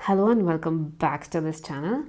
Hello and welcome back to this channel.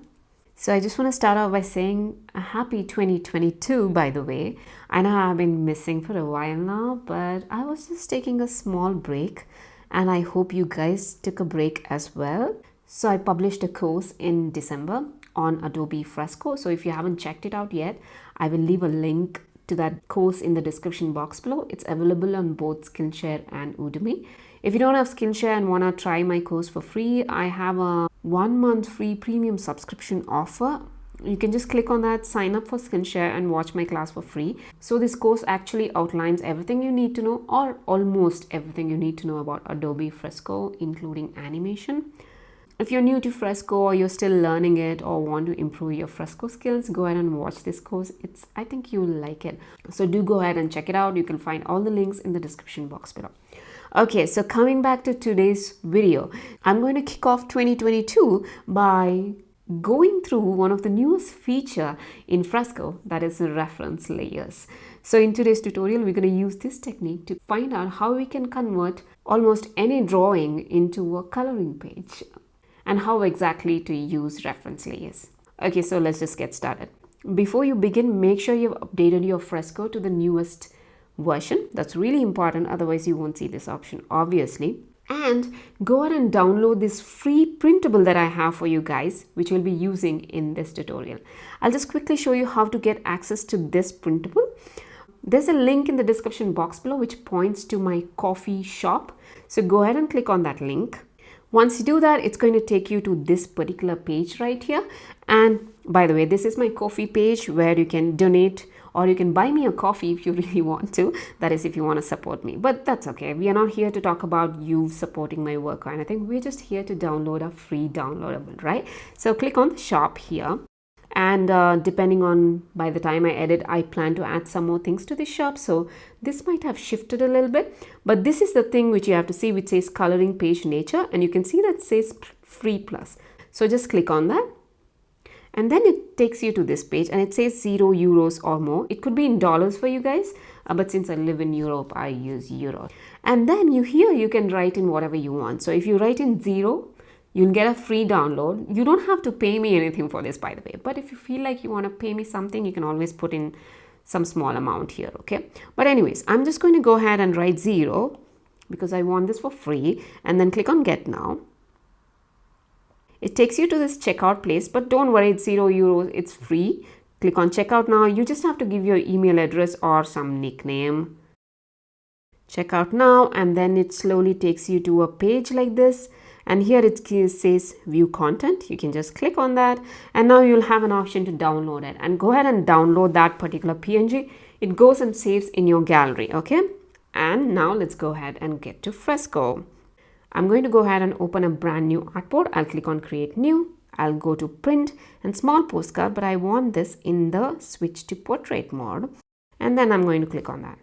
So I just want to start off by saying a happy 2022, by the way. I know I've been missing for a while now, but I was just taking a small break and I hope you guys took a break as well. So I published a course in December on Adobe Fresco. So if you haven't checked it out yet, I will leave a link to that course in the description box below. It's available on both Skillshare and Udemy. If you don't have Skillshare and want to try my course for free, I have a 1-month free premium subscription offer. You can just click on that, sign up for Skillshare and watch my class for free. So this course actually outlines everything you need to know, or almost everything you need to know about Adobe Fresco, including animation. If you're new to Fresco or you're still learning it or want to improve your Fresco skills, go ahead and watch this course. I think you'll like it. So do go ahead and check it out. You can find all the links in the description box below. Okay, so coming back to today's video, I'm going to kick off 2022 by going through one of the newest feature in Fresco, that is reference layers. So in today's tutorial, we're going to use this technique to find out how we can convert almost any drawing into a coloring page and how exactly to use reference layers. Okay, so let's just get started. Before you begin, make sure you've updated your Fresco to the newest version. That's really important, otherwise you won't see this option, obviously. And go ahead and download this free printable that I have for you guys, which we'll be using in this tutorial. I'll just quickly show you how to get access to this printable. There's a link in the description box below which points to my coffee shop. So go ahead and click on that link. Once you do that, it's going to take you to this particular page right here. And by the way, this is my coffee page where you can donate or you can buy me a coffee if you really want to. That is if you want to support me. But that's okay. We are not here to talk about you supporting my work or anything. We're just here to download a free downloadable, right? So click on the shop here. And depending on by the time I edit, I plan to add some more things to the shop. So this might have shifted a little bit. But this is the thing which you have to see, which says coloring page nature. And you can see that it says free plus. So just click on that. And then it takes you to this page and it says €0 or more. It could be in dollars for you guys, but since I live in Europe, I use euro. And then you can write in whatever you want. So if you write in 0, you'll get a free download. You don't have to pay me anything for this, by the way. But if you feel like you want to pay me something, you can always put in some small amount here, okay? But anyways, I'm just going to go ahead and write 0 because I want this for free. And then click on Get Now. It takes you to this checkout place, but don't worry, it's €0, it's free. Click on checkout now. You just have to give your email address or some nickname. Checkout now, and then it slowly takes you to a page like this. And here it says view content. You can just click on that. And now you'll have an option to download it. And go ahead and download that particular PNG. It goes and saves in your gallery, okay? And now let's go ahead and get to Fresco. I'm going to go ahead and open a brand new artboard. I'll click on create new. I'll go to print and small postcard, but I want this in the switch to portrait mode. And then I'm going to click on that.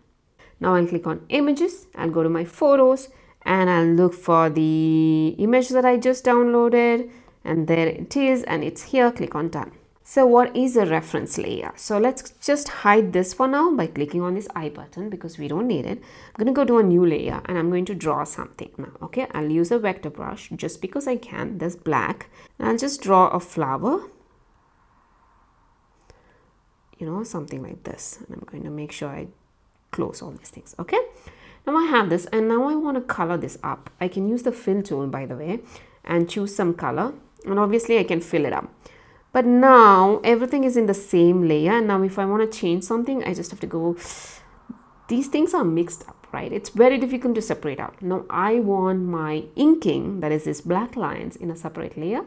Now I'll click on images. I'll go to my photos and I'll look for the image that I just downloaded. And there it is. And it's here. Click on done. So what is a reference layer? So let's just hide this for now by clicking on this I button because we don't need it. I'm going to go to a new layer and I'm going to draw something now. Okay, I'll use a vector brush just because I can. There's black. And I'll just draw a flower. Something like this. And I'm going to make sure I close all these things. Okay, now I have this and now I want to color this up. I can use the fill tool, by the way, and choose some color. And obviously I can fill it up. But now everything is in the same layer. And now if I want to change something, I just have to go. These things are mixed up, right? It's very difficult to separate out. Now I want my inking, that is this black lines, in a separate layer.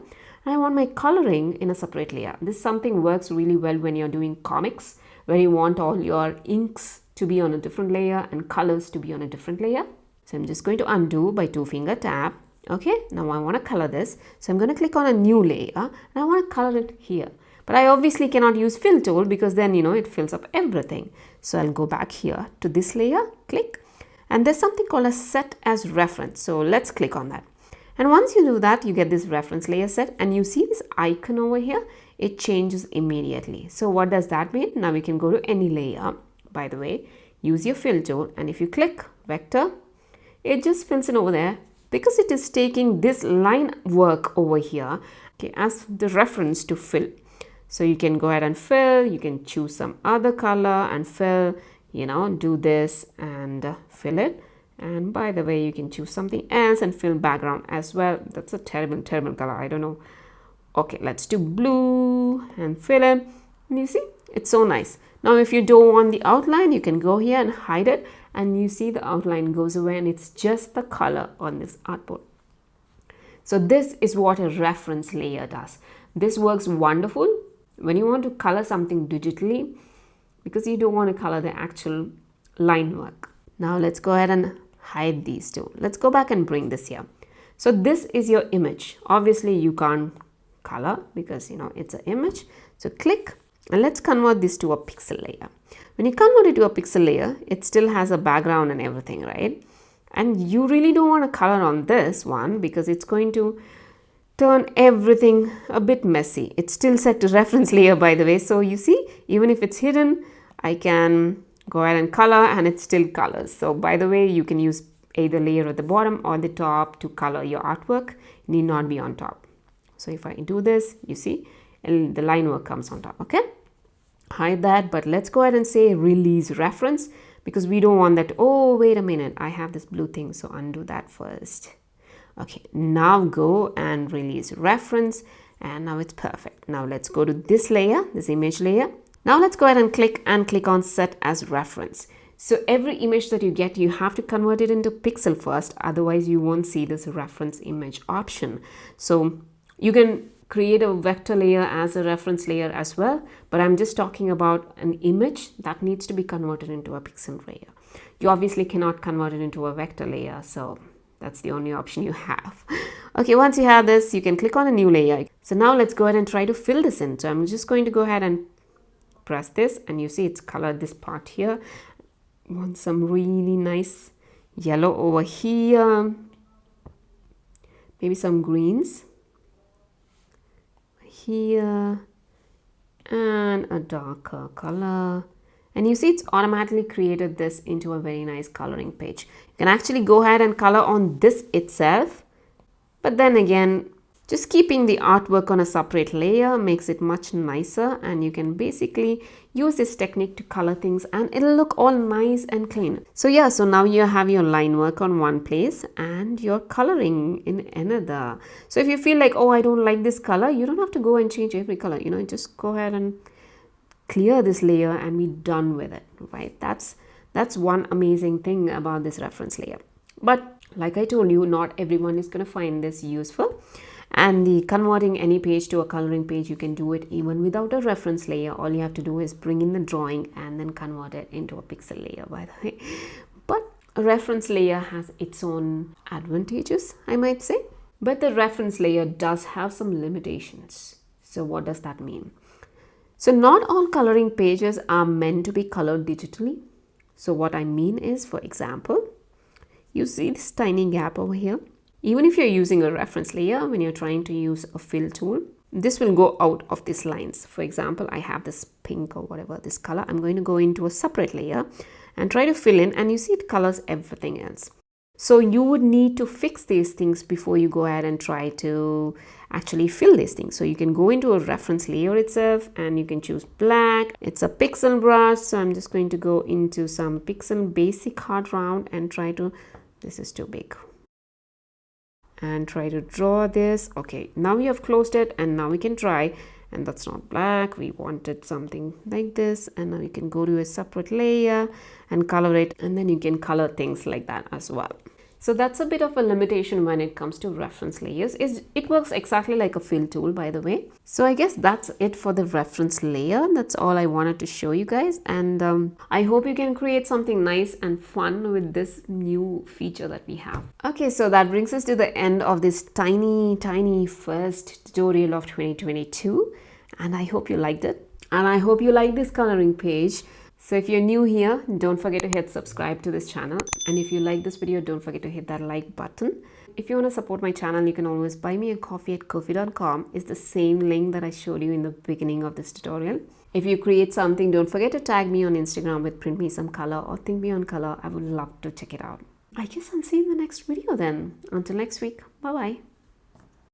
And I want my coloring in a separate layer. This something works really well when you're doing comics, where you want all your inks to be on a different layer and colors to be on a different layer. So I'm just going to undo by 2-finger tap. Okay, now I want to color this. So I'm going to click on a new layer and I want to color it here. But I obviously cannot use fill tool because then, it fills up everything. So I'll go back here to this layer, click. And there's something called a set as reference. So let's click on that. And once you do that, you get this reference layer set and you see this icon over here. It changes immediately. So what does that mean? Now we can go to any layer. By the way, use your fill tool. And if you click vector, it just fills in over there because it is taking this line work over here, okay, as the reference to fill. So you can go ahead and fill, you can choose some other color and fill, you know, do this and fill it. And by the way, you can choose something else and fill background as well. That's a terrible color, I don't know. Okay, let's do blue and fill it. And you see, it's so nice. Now if you don't want the outline, you can go here and hide it, and you see the outline goes away and it's just the color on this artboard. So this is what a reference layer does. This works wonderful when you want to color something digitally, because you don't want to color the actual line work. Now let's go ahead and hide these two. Let's go back and bring this here. So this is your image. Obviously you can't color because, you know, it's an image. So click and let's convert this to a pixel layer. When you convert it to a pixel layer, it still has a background and everything, right? And you really don't want to color on this one because it's going to turn everything a bit messy. It's still set to reference layer, by the way. So you see, even if it's hidden, I can go ahead and color and it still colors. So by the way, you can use either layer at the bottom or the top to color your artwork. It need not be on top. So if I do this, you see, the line work comes on top, okay? Hide that, but let's go ahead and say release reference, because we don't want that. Oh, wait a minute, I have this blue thing, so undo that first. Okay, now go and release reference, and now it's perfect. Now let's go to this layer, this image layer. Now let's go ahead and click on set as reference. So every image that you get, you have to convert it into pixel first, otherwise you won't see this reference image option. So you can create a vector layer as a reference layer as well, but I'm just talking about an image that needs to be converted into a pixel layer. You obviously cannot convert it into a vector layer, so that's the only option you have. Okay, once you have this, you can click on a new layer. So now let's go ahead and try to fill this in. So I'm just going to go ahead and press this, and you see it's colored this part here. Want some really nice yellow over here, maybe some greens here, and a darker color. And you see it's automatically created this into a very nice coloring page. You can actually go ahead and color on this itself, but then again, just keeping the artwork on a separate layer makes it much nicer, and you can basically use this technique to color things and it'll look all nice and clean. So yeah, so now you have your line work on one place and you're coloring in another. So if you feel like, oh, I don't like this color, you don't have to go and change every color, you know, just go ahead and clear this layer and be done with it, right? That's one amazing thing about this reference layer. But like I told you, not everyone is going to find this useful. And the converting any page to a coloring page, you can do it even without a reference layer. All you have to do is bring in the drawing and then convert it into a pixel layer, by the way. But a reference layer has its own advantages, I might say. But the reference layer does have some limitations. So what does that mean? So not all coloring pages are meant to be colored digitally. So what I mean is, for example, you see this tiny gap over here. Even if you're using a reference layer, when you're trying to use a fill tool, this will go out of these lines. For example, I have this pink or whatever, this color. I'm going to go into a separate layer and try to fill in, and you see it colors everything else. So you would need to fix these things before you go ahead and try to actually fill these things. So you can go into a reference layer itself and you can choose black. It's a pixel brush. So I'm just going to go into some pixel basic hard round and try to, this is too big, and try to draw this. Okay, now we have closed it and now we can try, and that's not black, we wanted something like this, and now you can go to a separate layer and color it, and then you can color things like that as well. So that's a bit of a limitation when it comes to reference layers. It works exactly like a fill tool, by the way. So I guess that's it for the reference layer. That's all I wanted to show you guys, and I hope you can create something nice and fun with this new feature that we have. Okay, so that brings us to the end of this tiny first tutorial of 2022, and I hope you liked it, and I hope you like this coloring page. So if you're new here, don't forget to hit subscribe to this channel. And if you like this video, don't forget to hit that like button. If you want to support my channel, you can always buy me a coffee at ko-fi.com. It's the same link that I showed you in the beginning of this tutorial. If you create something, don't forget to tag me on Instagram with print me some color or think me on color. I would love to check it out. I guess I'll see you in the next video then. Until next week, bye bye.